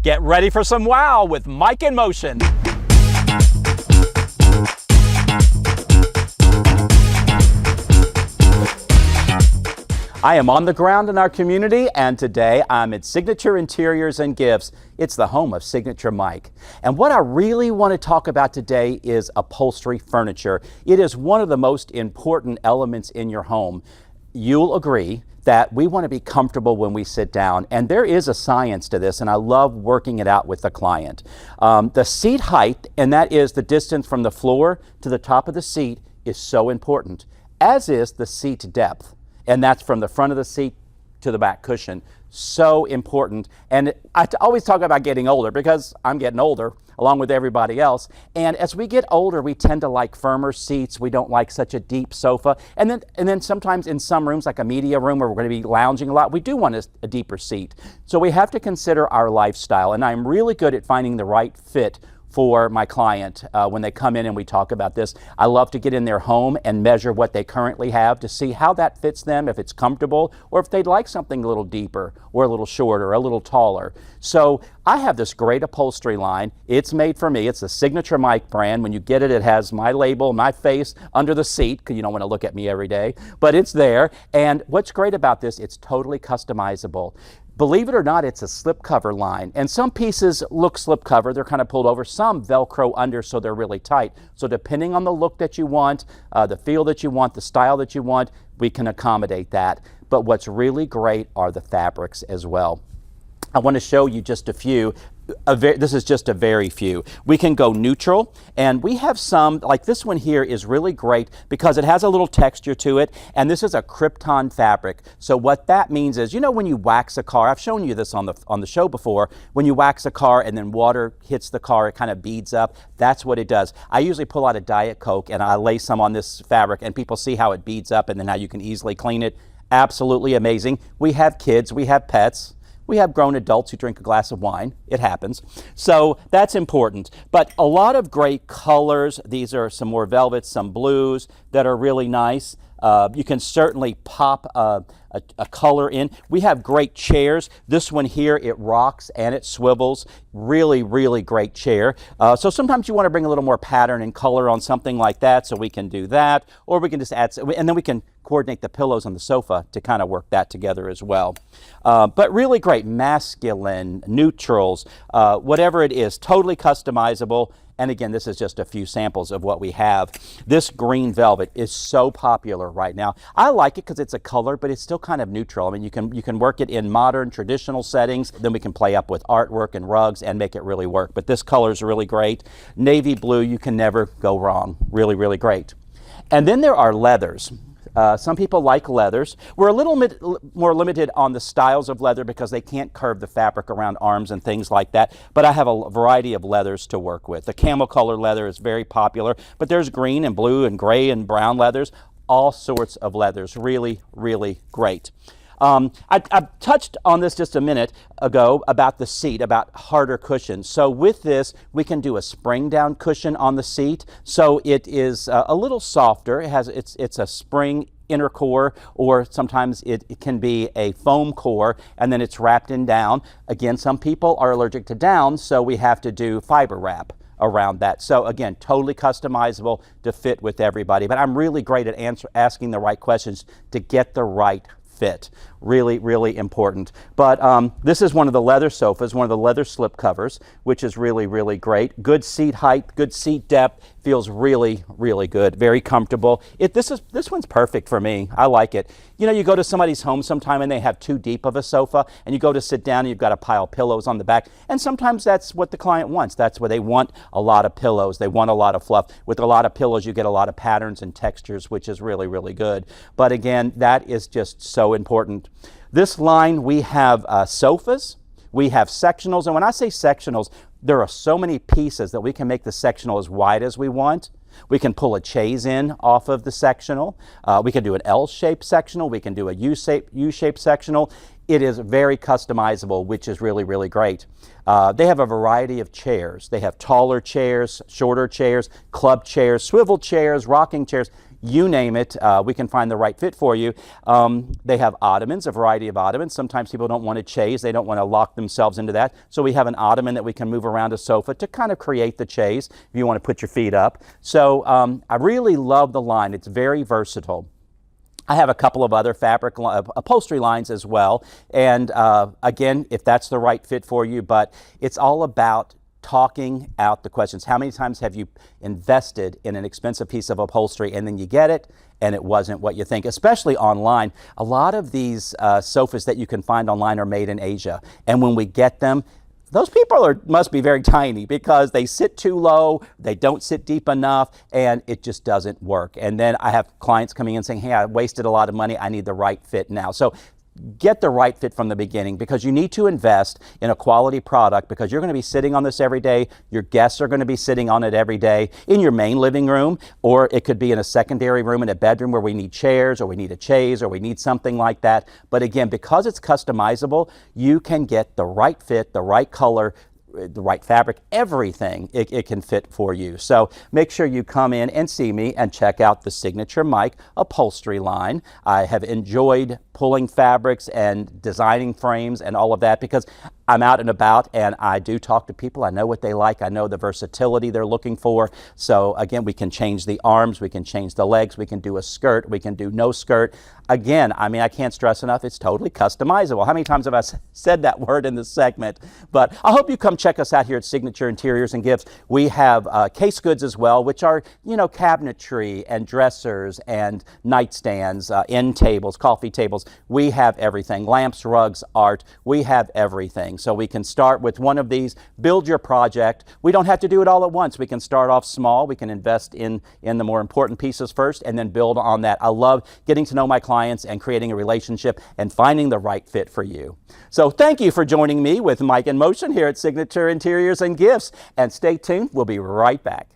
Get ready for some wow with Mike in Motion. I am on the ground in our community, and today I'm at Signature Interiors and Gifts. It's the home of Signature Mike. And what I really want to talk about today is upholstery furniture. It is one of the most important elements in your home. You'll agree that we want to be comfortable when we sit down, and there is a science to this, and I love working it out with the client. The seat height, and that is the distance from the floor to the top of the seat, is so important, as is the seat depth. And that's from the front of the seat to the back cushion. So important. And I always talk about getting older because I'm getting older along with everybody else. And as we get older, we tend to like firmer seats. We don't like such a deep sofa. And then sometimes in some rooms, like a media room where we're going to be lounging a lot, we do want a deeper seat. So we have to consider our lifestyle. And I'm really good at finding the right fit for my client when they come in and we talk about this. I love to get in their home and measure what they currently have to see how that fits them, if it's comfortable, or if they'd like something a little deeper or a little shorter, a little taller. So I have this great upholstery line. It's made for me. It's the Signature Mike brand. When you get it, it has my label, my face under the seat, because you don't want to look at me every day, but it's there. And what's great about this, it's totally customizable. Believe it or not, it's a slipcover line. And some pieces look slipcover, they're kind of pulled over. Some Velcro under so they're really tight. So depending on the look that you want, the feel that you want, the style that you want, we can accommodate that. But what's really great are the fabrics as well. I want to show you just a few. This is just a very few. We can go neutral, and we have some, like this one here is really great because it has a little texture to it, and this is a Krypton fabric. So what that means is, you know, when you wax a car, I've shown you this on the show before, when you wax a car and then water hits the car, it kind of beads up. That's what it does. I usually pull out a Diet Coke and I lay some on this fabric, and people see how it beads up and then how you can easily clean it. Absolutely amazing. We have kids, we have pets. We have grown adults who drink a glass of wine. It happens. So that's important. But a lot of great colors. These are some more velvets, some blues that are really nice. You can certainly pop a color in. We have great chairs. This one here, it rocks and it swivels. Really, really great chair. So sometimes you want to bring a little more pattern and color on something like that, so we can do that. Or we can just add, and then we can coordinate the pillows on the sofa to kind of work that together as well. But really great, masculine, neutrals, whatever it is, totally customizable. And again, this is just a few samples of what we have. This green velvet is so popular right now. I like it because it's a color, but it's still kind of neutral. I mean, you can work it in modern, traditional settings. Then we can play up with artwork and rugs and make it really work. But this color is really great. Navy blue, you can never go wrong. Really, really great. And then there are leathers. Some people like leathers. We're a little bit more limited on the styles of leather because they can't curve the fabric around arms and things like that, but I have a variety of leathers to work with. The camel color leather is very popular, but there's green and blue and gray and brown leathers, all sorts of leathers. Really, really great. I touched on this just a minute ago about the seat, about harder cushions. So with this, we can do a spring down cushion on the seat. So it is a little softer. It's a spring inner core, or sometimes it can be a foam core, and then it's wrapped in down. Again, some people are allergic to down, so we have to do fiber wrap around that. So again, totally customizable to fit with everybody. But I'm really great at asking the right questions to get the right fit. Really, really important. But this is one of the leather sofas, one of the leather slip covers, which is really, really great. Good seat height, good seat depth, feels really, really good. Very comfortable. This one's perfect for me. I like it. You know, you go to somebody's home sometime and they have too deep of a sofa, and you go to sit down and you've got a pile of pillows on the back, and sometimes that's what the client wants. That's where they want a lot of pillows. They want a lot of fluff. With a lot of pillows, you get a lot of patterns and textures, which is really, really good. But again, that is just so important. This line, we have sofas, we have sectionals, and when I say sectionals, there are so many pieces that we can make the sectional as wide as we want. We can pull a chaise in off of the sectional. We can do an L-shaped sectional. We can do a U-shaped sectional. It is very customizable, which is really, really great. They have a variety of chairs. They have taller chairs, shorter chairs, club chairs, swivel chairs, rocking chairs. you name it, we can find the right fit for you. They have ottomans, a variety of ottomans. Sometimes people don't want to chaise, they don't want to lock themselves into that. So we have an ottoman that we can move around a sofa to kind of create the chaise if you want to put your feet up. So I really love the line. It's very versatile. I have a couple of other fabric upholstery lines as well. And again, if that's the right fit for you, but it's all about talking out the questions. How many times have you invested in an expensive piece of upholstery and then you get it and it wasn't what you think, especially online? A lot of these sofas that you can find online are made in Asia. And when we get them, those people must be very tiny because they sit too low, they don't sit deep enough, and it just doesn't work. And then I have clients coming in saying, hey, I wasted a lot of money, I need the right fit now. So get the right fit from the beginning, because you need to invest in a quality product, because you're going to be sitting on this every day. Your guests are going to be sitting on it every day in your main living room, or it could be in a secondary room in a bedroom where we need chairs or we need a chaise or we need something like that. But again, because it's customizable, you can get the right fit, the right color, the right fabric, everything it can fit for you. So make sure you come in and see me and check out the Signature Mike upholstery line. I have enjoyed pulling fabrics and designing frames and all of that because I'm out and about and I do talk to people. I know what they like. I know the versatility they're looking for. So again, we can change the arms, we can change the legs, we can do a skirt, we can do no skirt. Again, I mean, I can't stress enough, it's totally customizable. How many times have I said that word in this segment? But I hope you come check us out here at Signature Interiors and Gifts. We have case goods as well, which are, you know, cabinetry and dressers and nightstands, end tables, coffee tables. We have everything. Lamps, rugs, art, we have everything. So we can start with one of these, build your project. We don't have to do it all at once. We can start off small. We can invest in the more important pieces first and then build on that. I love getting to know my clients and creating a relationship and finding the right fit for you. So thank you for joining me with Mike in Motion here at Signature Interiors and Gifts. And stay tuned. We'll be right back.